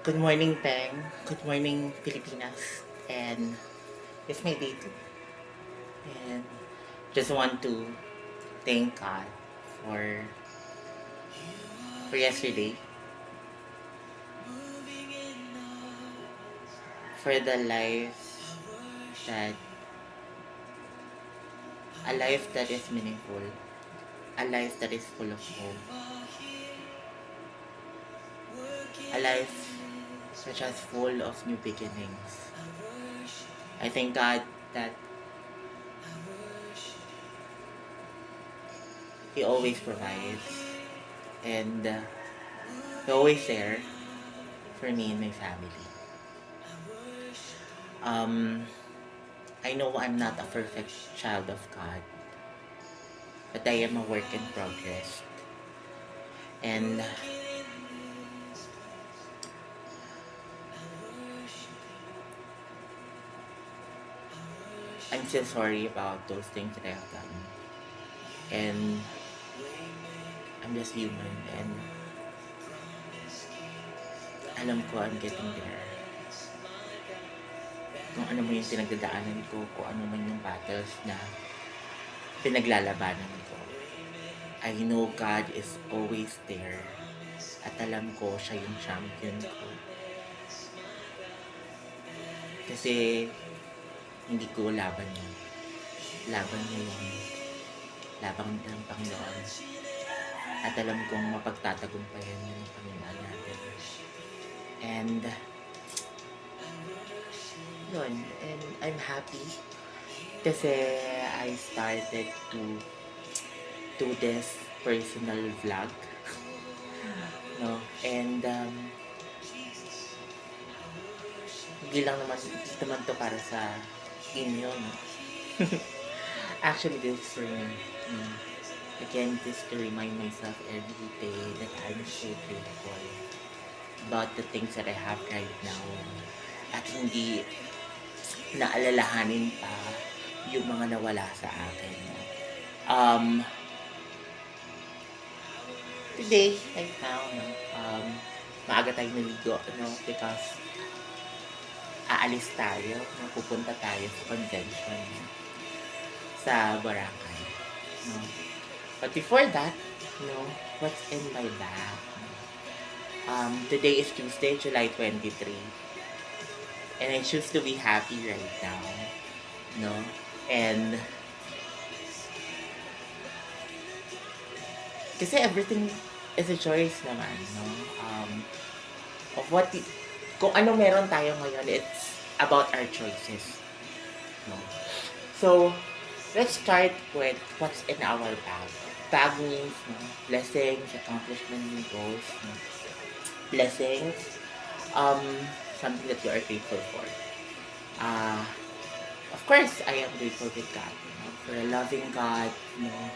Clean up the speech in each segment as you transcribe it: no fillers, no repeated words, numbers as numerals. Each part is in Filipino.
Good morning, Peng. Good morning, Pilipinas. And it's my day too. And just want to thank God for for yesterday, for the life that a life that is meaningful, a life that is full of hope, a life which is full of new beginnings. I thank God that He always provides and He always there for me and my family. Um, I know I'm not a perfect child of God, but I am a work in progress. And I'm still sorry about those things that I have done. And I'm just human and alam ko I'm getting there. Kung ano man yung pinagdadaanan ko, kung ano man yung battles na pinaglalabanan ko. I know God is always there. At alam ko siya yung champion ko. Kasi hindi ko laban yun. Laban niya yung laban ng Panginoon. At alam kong mapagtatagumpayan niya ng Panginoon natin. And yun, and I'm happy kasi I started to do this personal vlog. No? And hindi naman to para sa inyo, no? Actually, this is for me. Again, just to remind myself every day that I'm so grateful about the things that I have right now. At hindi naalalahanin pa yung mga nawala sa akin. Today, right now, no, maaga tayo naligo, no, because aalis tayo, no, pupunta tayo sa convention sa Boracay. No. But before that, no, what's in my bag? Today is Tuesday, July 23. And I choose to be happy right now. No? And kasi everything is a choice naman, no? Of what kung ano meron tayo ngayon, it's about our choices. No? So, let's start with what's in our bag. Bag means, no, blessings, accomplishment, goals, no? Blessings, something that you are grateful for. Of course, I am grateful with God, you know, for a loving God, you know,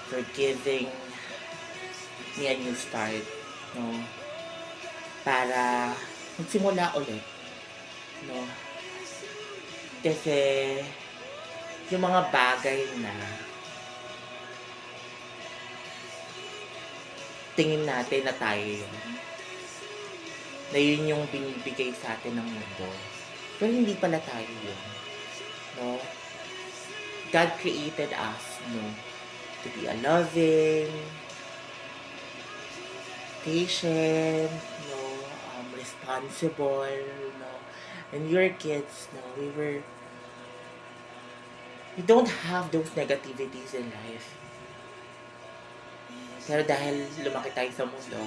for giving me a new start, no, para magsimula ulit, no. Kasi yung mga bagay na tingin natin na tayo yun, na yun yung binibigay sa atin ng mundo, pero hindi pala tayo yun, no. God created us, no, to be a loving, patient, no, responsible, no. And your kids, no, we don't have those negativities in life. Pero dahil lumaki tayo sa mundo,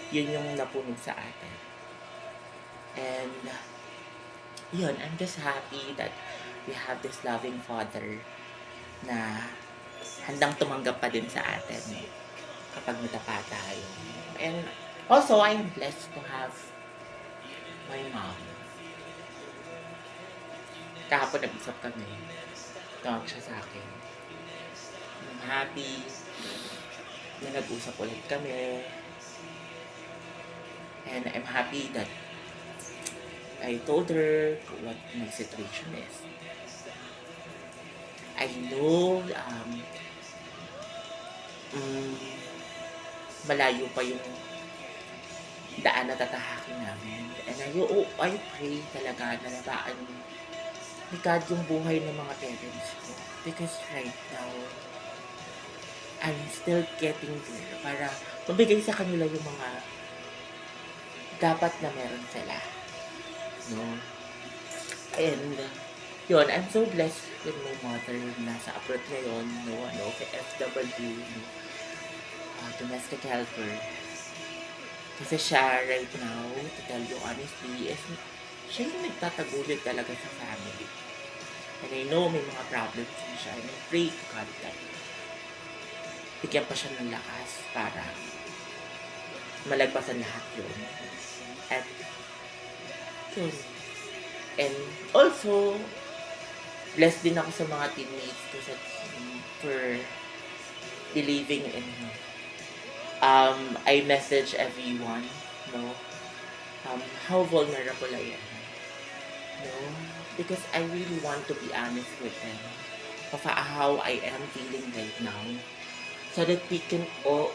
yun yung napunog sa atin. And yun, I'm just happy that we have this loving father na handang tumanggap pa din sa atin, no, kapag natapa tayo. And also, I'm blessed to have my mom. Kahapon nag-usap kami. Tawag siya sa akin. I'm happy na nag-usap ulit kami. And I'm happy that I told her what my situation is. I know malayo pa yung daan na tatahakin namin. And I pray talaga na nabaan ni God yung buhay ng mga parents ko. Because right now, I'm still getting there para mabigay sa kanila yung mga dapat na meron sila. No? And yun, I'm so blessed with my mother na sa abroad ngayon, no, kay FW, no, domestic helper. Kasi siya right now, to tell you honestly, siya yung nagtatagulit talaga sa family. And I know may mga problems din siya, and I pray to God that bigyan pa siya ng lakas para malagpasan lahat yun. At yun. And also, blessed din ako sa mga teammates ko sa team for believing in me. I message everyone, no, how vulnerable I am, no, because I really want to be honest with them of how I am feeling right now, so that we can all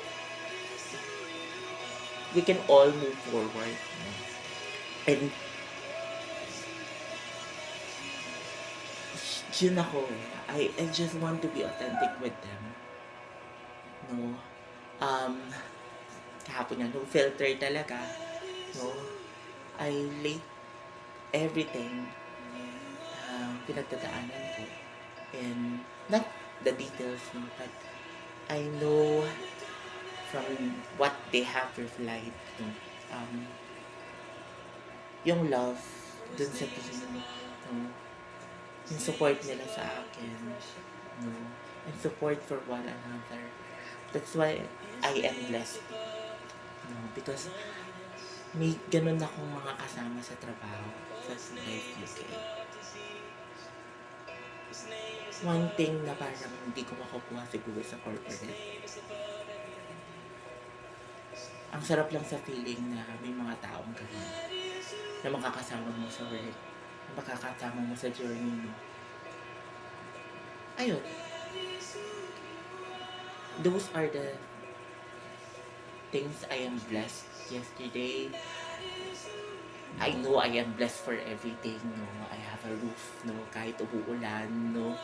move forward, no? And yun ako, I just want to be authentic with them, no. Kahapon nga, no filter talaga, no, I late everything pinagdadaanan ko, and not the details, no, but I know from what they have replied, no, yung love dun sa team, no, yung support nila sa akin, no, and support for one another. That's why I am blessed, no, because may ganun akong mga kasama sa trabaho sa Life UK. One thing na parang hindi ko makukuha siguro sa corporate, ang sarap lang sa feeling na may mga taong ganun na makakasama mo sa work, na makakasama mo sa journey mo. Ayun, those are the things I am blessed yesterday. I know I am blessed for everything, no. I have a roof, no, kahit umuulan, no.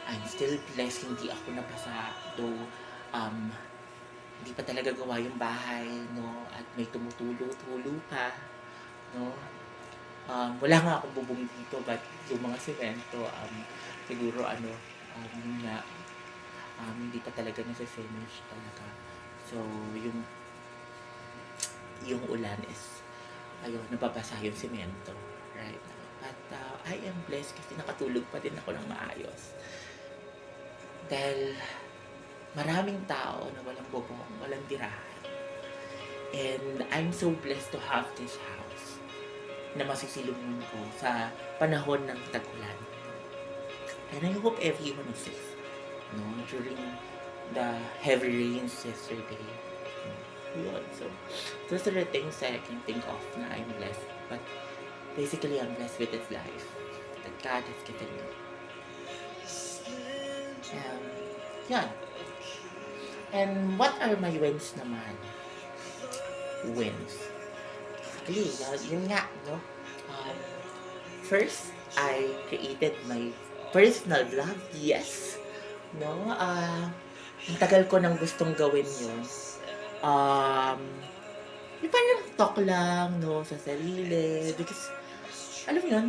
I'm still blessed, hindi ako nabasa, though hindi pa talaga gawa yung bahay, no, at may tumutulo-tulo pa, no. Wala nga akong bubong dito, but yung mga semento, siguro yun nga, hindi pa talaga nasa-finish talaga. So, yung ulan is, ayun, nababasa yung semento right now. But I am blessed kasi nakatulog pa din ako ng maayos. Dahil maraming tao na walang bubong, walang tirahan. And I'm so blessed to have this house na masisilungan ko sa panahon ng tag-ulan. And I hope everyone is safe, no, during the heavy rains yesterday. Yun. So, those are the things that I can think of na I'm blessed. But basically, I'm blessed with this life that God has given me. Yan. And what are my wins naman? Wins. Basically, yun nga, no? First, I created my personal vlog. Yes. No? Ang tagal ko nang gustong gawin yun. Yung parang talk lang, no, sa sarili. Because, alam mo yun,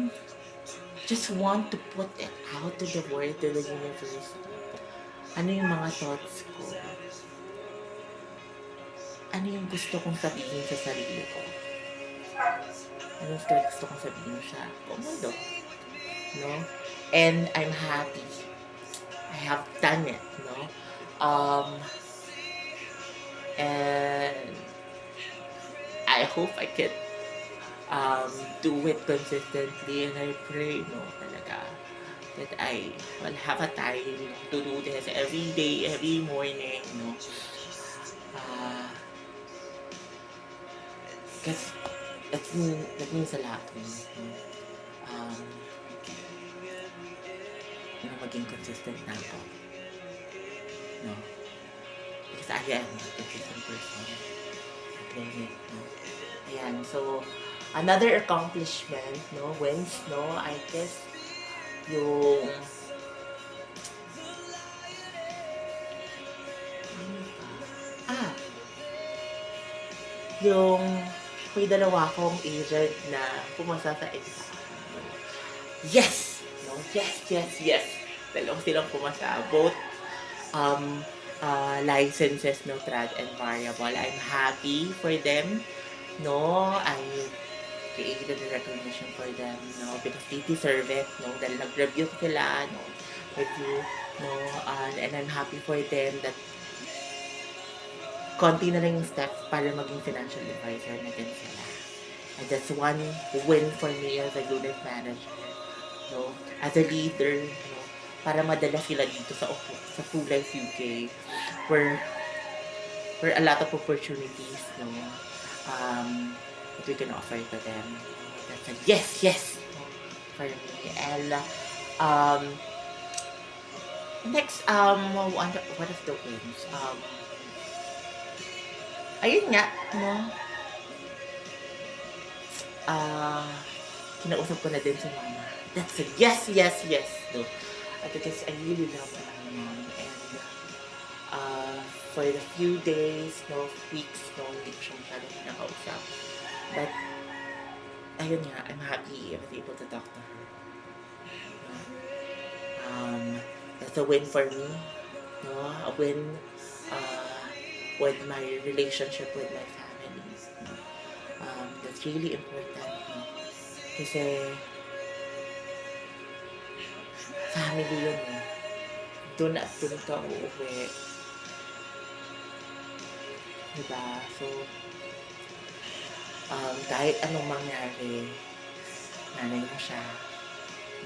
just want to put it out to the world, to the universe. Ano yung mga thoughts ko? Ano yung gusto kong sabihin sa sarili ko? Ano yung gusto kong sabihin sa komodo? No? And I'm happy. I have done it, no? And I hope I can do it consistently, and I pray, no, talaga, that I will have a time to do this every day, every morning, no. Kasi that means a lot to me, no. Na maging consistent na ako, no. Because I am a consistent person. I claim it, no. So, another accomplishment, no, wins, no, I guess, yung, ano pa? Yung, may dalawa akong agent na pumasa sa exam. Yes! No, yes, yes, yes. Dalawang silang pumasa. Both, um, licenses, no, trad and variable. I'm happy for them. No, I created a recognition for them, no, because they deserve it, no, dahil nag-review sila, no, review, no, and I'm happy for them that konti na lang yung steps para maging financial advisor na din sila. And that's one win for me as a unit manager, no, as a leader, no, para madala sila dito sa Full Life UK, where a lot of opportunities, no, that we can offer to them. That's a yes, yes, no, for me. And next, what of the wins? Ayun nga, no, kinausap ko na din si mama. That's a yes, yes, yes, no. Because I really love my mom. And for the few days, no, weeks, no, hindi ko siya masyadong nakausap. But, ayun nga, I'm happy I was able to talk to her. That's a win for me, no, a win with my relationship with my family. No? That's really important. No? Kasi, family yun, no? Doon at doon ka uuwi. Diba? So, kahit anong mangyari, nanay mo siya,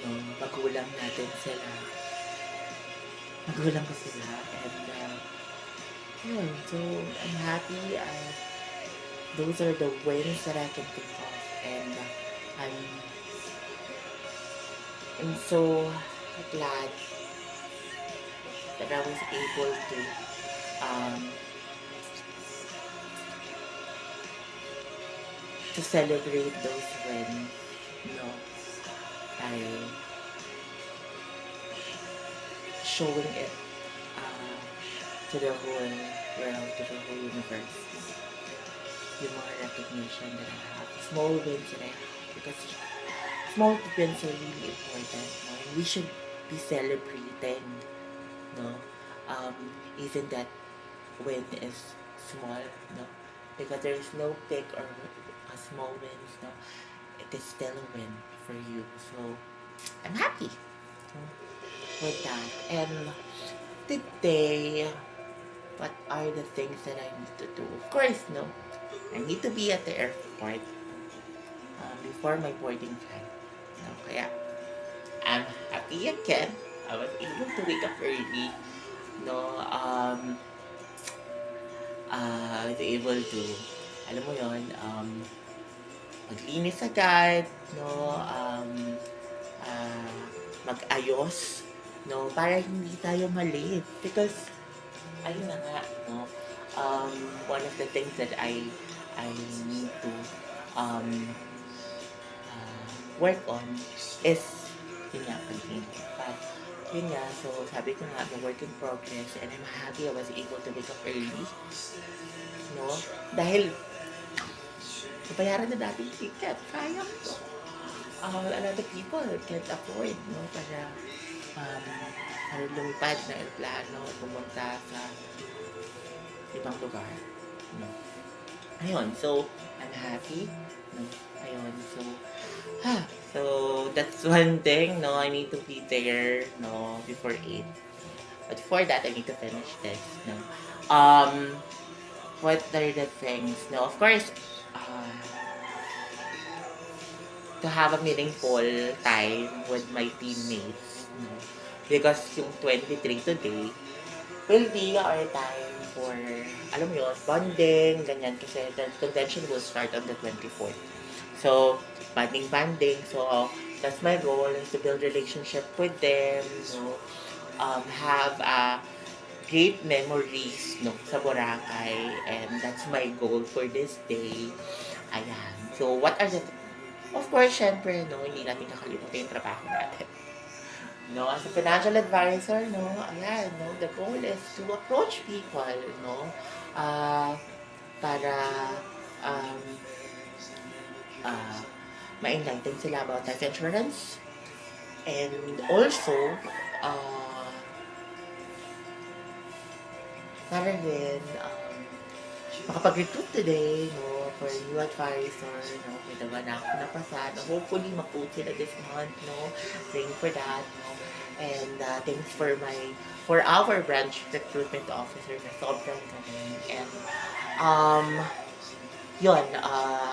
no, magulang natin sila. Magulang ko sila. And, yun, so, I'm happy. Those are the wins that I can think of. And, I'm so glad that I was able to celebrate those wins, you know, by showing it to the whole world, to the whole universe. Yung mga recognition that I have, small wins that I have, because small wins are really important, no? And we should be celebrating, no? Even that win is small, no? Because there is no big or a small wins, no? It is still a win for you. So, I'm happy, no, with that. And today, what are the things that I need to do? Of course, no, I need to be at the airport before my boarding flight. No, kaya, I'm happy again. I was able to wake up early. No, I was able to, alam mo yon, maglinis agad, no, mag-ayos, no, para hindi tayo malate. Because, ayun na nga, no, one of the things that I need to work on is, yun nga, pag-painting. But, yun nga, so sabi ko nga, the work in progress, and I'm happy I was able to wake up early, no, dahil bayaran na natin ticket, sayang to. A lot of people can't afford, no, para lumipad na aeroplano, pumunta sa ibang lugar, no. Ayun, so I'm happy, no, ayun, so that's one thing, no, I need to be there, no, before 8. But before that, I need to finish this, no. What are the things? No, of course, to have a meaningful time with my teammates, no, because yung 23 today will be our time for, alam mo yun, bonding, ganyan, kasi the convention will start on the 24th. So, bonding. So, that's my goal, is to build relationship with them, no, have great memories, no, sa Boracay, and that's my goal for this day. Ayan. So, what are the... Of course, syempre, no, hindi natin kakalimutan yung trabaho natin. No, as a financial advisor, no, ayan, no, the goal is to approach people, no, ah, para um, ah, ma-enlighten sila about life insurance. And also, uh, para din, makapag-recruit today, no, for a new advisor, no, may naman ako napasa, no, hopefully ma-post sila this month, no, praying for that, no, and thanks for our branch recruitment officer na sobrang galing, and um, yun,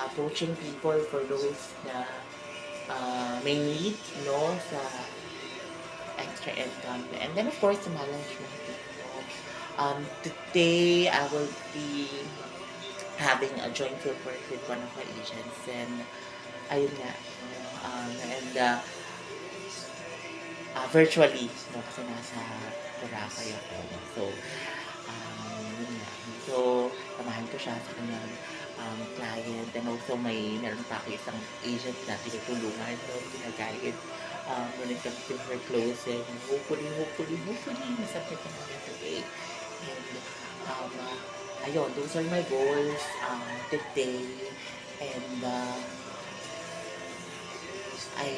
approaching people for those na may need, no, sa extra income, and then of course the management team, no. Today I will be having a joint field work with one of my agents, and ayun nga, no, and virtually, no, kasi nasa Boracay ako, no. So, yun nga. So, samahan ko siya sa kanyang client, and also meron pa ako isang agent na tinutulungan, no, ginaguide when it comes to her closing. Hopefully, masabit na namin today. And, ayun, those are my goals today. And, I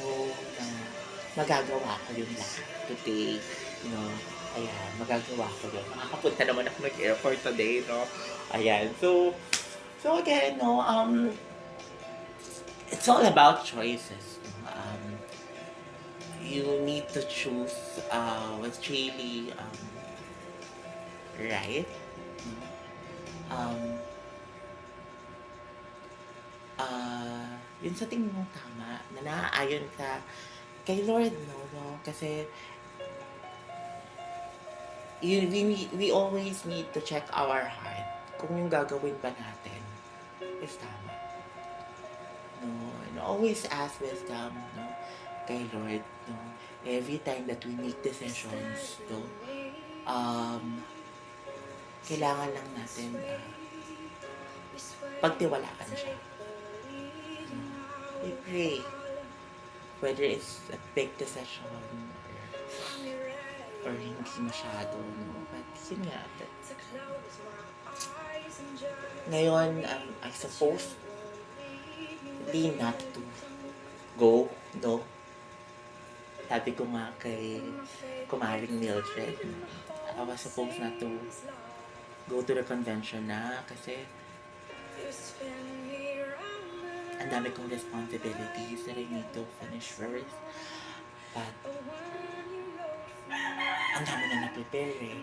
know na magagawa ko yung lahat today, you know. Ayan, magagawa ko yun. Makakapunta naman ako ng airport today, no. Ayan, so again, no, it's all about choices. You need to choose what's really right. Yun sa tingin mo tama, na naaayon ka kay Lord, no? Kasi we always need to check our heart kung yung gagawin ba natin is tama. No, and always ask wisdom, no, kay Lord, no, every time that we make decisions, no, kailangan lang natin pagtiwalaan siya. We pray, whether it's a big decision or hindi masyado, no, but yun nga, ngayon, I suppose not to go, no. Sabi ko nga kay Kumaring Mildred, I was supposed not to go to the convention na kasi ang dami kong responsibilities that I need to finish first. But ang dami na na-prepare eh.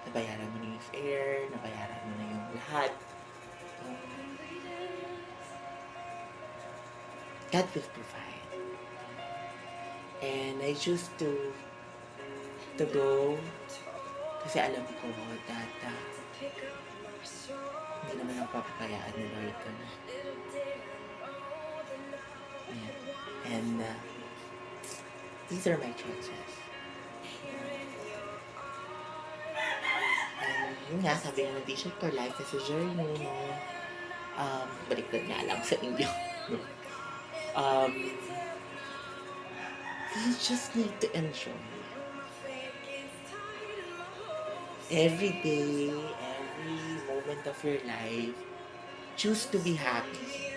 Nabayaran mo na yung fare, nabayaran mo na yung lahat. God will provide. And I choose to go kasi alam ko that hindi naman ang papapayaan ni Lord ko. Yeah. And these are my choices. And yun nga, sabi nga ng t-shirt ko, life is a journey, no? Baliktad nga lang sa inyo. You just need to enjoy every day, every moment of your life. Choose to be happy.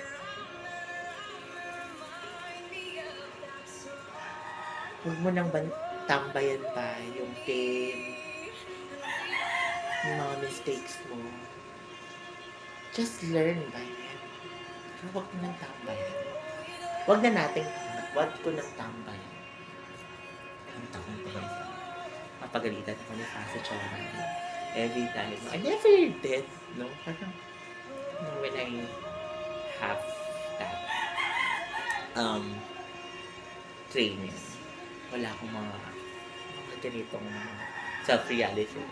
Huwag mo nang tambayan pa yung pain, yung mga mistakes mo. Just learn by it. Pero huwag mo nang tambayan. Huwag ko nang tambayan. Ang taong pa yun. Mapagalitan ako ni Fasa Chora. Every time. I never did, no? Parang, when I have that training, wala akong mga ganitong self-realization.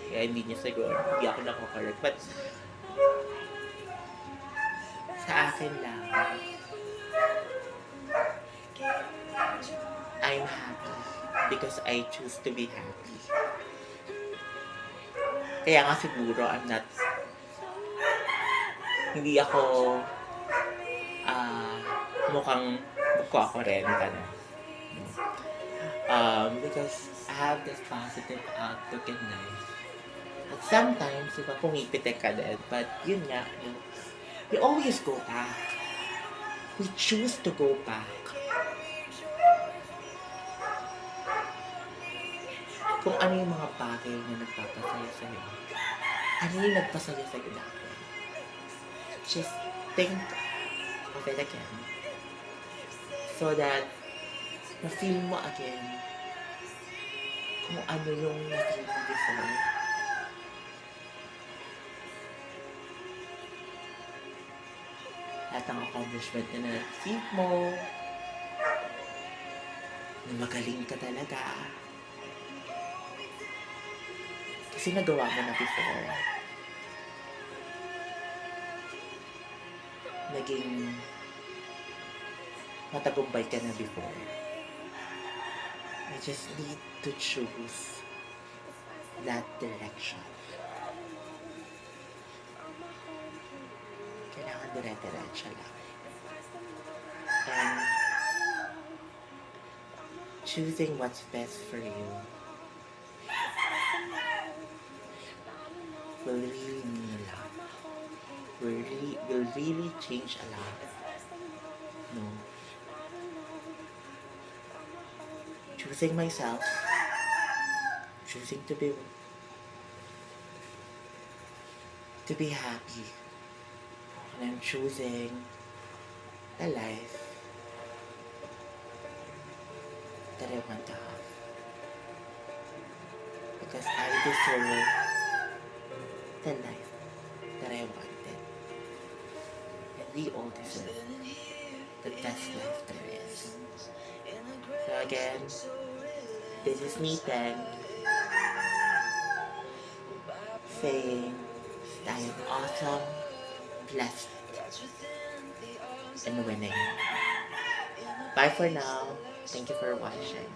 Kaya hindi niya siguro, hindi ako nako-correct. But, sa akin lang, I'm happy because I choose to be happy. Kaya nga siguro I'm not hindi ako ah mukhang magko-kurenta na. Because I have this positive outlook in life. At sometimes, diba, pumipitik ka din. But yun nga, you always go back. We choose to go back. Kung ano yung mga bagay na nagpapasaya sa'yo. Ano yung nagpasaya sa'yo dati. Just think of it again. So that na-feel mo again kung ano yung na-feel mo before. Lahat ng accomplishment na na-achieve mo, na magaling ka talaga. Kasi nagawa mo na before. Naging matagumpay ka na before. I just need to choose that direction. Kailangan dire-diretso lang. And choosing what's best for you will really mean a lot. Will really change a lot. No. Choosing myself, choosing to be happy, and I'm choosing the life that I want to have, because I deserve the life that I wanted, and we all deserve the best life there is. So again, this is me then saying that I am awesome, blessed, and winning. Bye for now. Thank you for watching.